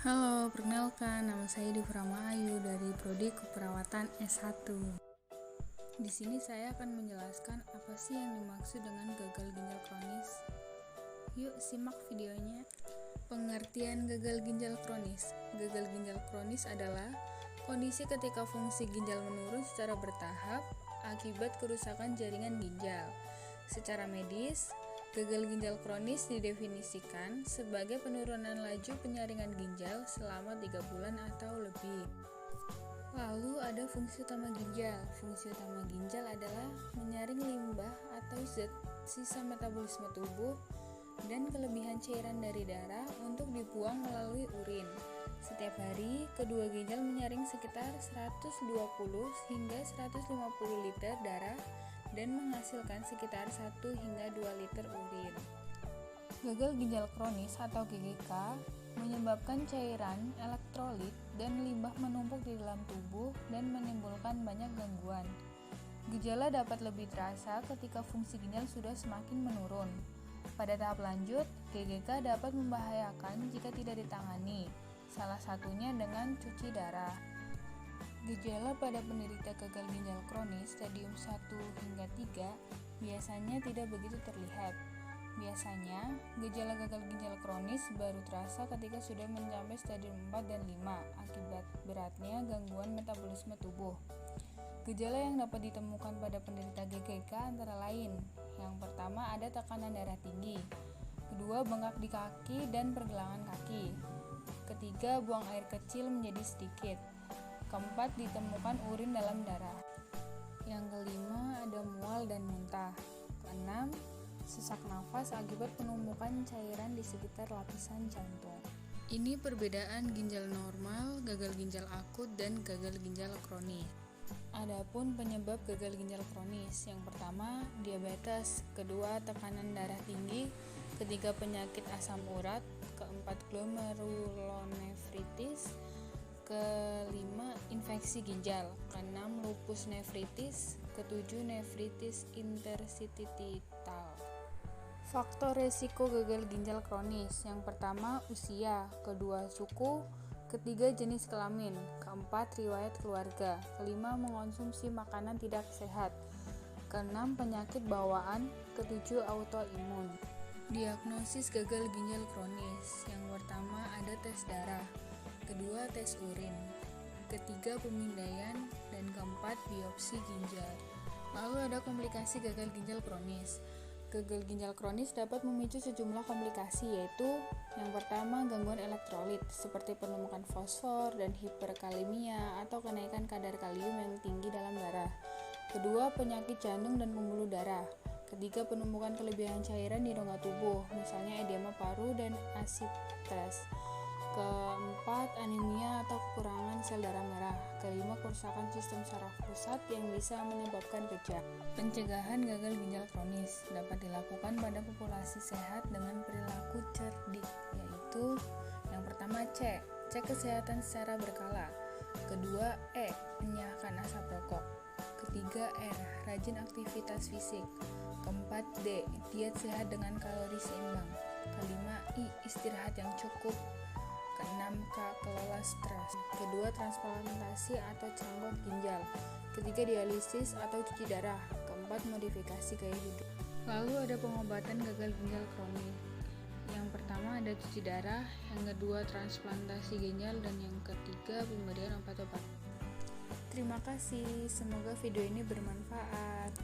Halo, perkenalkan nama saya Divrama Ayu dari Prodi Keperawatan S1. Di sini saya akan menjelaskan apa sih yang dimaksud dengan gagal ginjal kronis. Yuk simak videonya. Pengertian gagal ginjal kronis. Gagal ginjal kronis adalah kondisi ketika fungsi ginjal menurun secara bertahap akibat kerusakan jaringan ginjal. Secara medis, gagal ginjal kronis didefinisikan sebagai penurunan laju penyaringan ginjal selama 3 bulan atau lebih. Lalu ada fungsi utama ginjal. Fungsi utama ginjal adalah menyaring limbah atau zat sisa metabolisme tubuh dan kelebihan cairan dari darah untuk dibuang melalui urin. Setiap hari, kedua ginjal menyaring sekitar 120 hingga 150 liter darah dan menghasilkan sekitar 1 hingga 2 liter urin. Gagal ginjal kronis atau GGK menyebabkan cairan, elektrolit, dan limbah menumpuk di dalam tubuh dan menimbulkan banyak gangguan. Gejala dapat lebih terasa ketika fungsi ginjal sudah semakin menurun. Pada tahap lanjut, GGK dapat membahayakan jika tidak ditangani, salah satunya dengan cuci darah. Gejala pada penderita gagal ginjal kronis stadium 1 hingga 3 biasanya tidak begitu terlihat. Biasanya, gejala gagal ginjal kronis baru terasa ketika sudah mencapai stadium 4 dan 5 akibat beratnya gangguan metabolisme tubuh. Gejala yang dapat ditemukan pada penderita GGK antara lain: yang pertama ada tekanan darah tinggi, kedua bengkak di kaki dan pergelangan kaki, ketiga buang air kecil menjadi sedikit, keempat ditemukan urin dalam darah, yang kelima ada mual dan muntah, keenam sesak nafas akibat penumpukan cairan di sekitar lapisan jantung. Ini perbedaan ginjal normal, gagal ginjal akut, dan gagal ginjal kronis. Adapun penyebab gagal ginjal kronis, yang pertama diabetes, kedua tekanan darah tinggi, ketiga penyakit asam urat, keempat glomerulonefritis, kelima infeksi ginjal, keenam lupus nefritis, ketujuh nefritis interstitial. Faktor resiko gagal ginjal kronis, yang pertama usia, kedua suku, ketiga jenis kelamin, keempat riwayat keluarga, kelima mengonsumsi makanan tidak sehat, keenam penyakit bawaan, ketujuh autoimun. Diagnosis gagal ginjal kronis, yang pertama ada tes darah, kedua tes urin, ketiga pemindaian, dan keempat biopsi ginjal. Lalu ada komplikasi gagal ginjal kronis. Gagal ginjal kronis dapat memicu sejumlah komplikasi, yaitu yang pertama gangguan elektrolit seperti penumpukan fosfor dan hiperkalemia atau kenaikan kadar kalium yang tinggi dalam darah. Kedua, penyakit jantung dan pembuluh darah. Ketiga, penumpukan kelebihan cairan di rongga tubuh, misalnya edema paru dan asites. Keempat, anemia atau kekurangan sel darah merah. Kelima, kerusakan sistem saraf pusat yang bisa menyebabkan kejang. Pencegahan gagal ginjal kronis dapat dilakukan pada populasi sehat dengan perilaku cerdik, yaitu yang pertama cek kesehatan secara berkala. Kedua, menyiapkan asap rokok. Ketiga, rajin aktivitas fisik. Keempat, diet sehat dengan kalori seimbang. Kelima, istirahat yang cukup. Keenam, kelola stres. Kedua, transplantasi atau cangkok ginjal. Ketiga, dialisis atau cuci darah. Keempat, modifikasi gaya hidup. Lalu ada pengobatan gagal ginjal kronis. Yang pertama ada cuci darah, yang kedua transplantasi ginjal, dan yang ketiga pemberian obat-obat. Terima kasih, semoga video ini bermanfaat.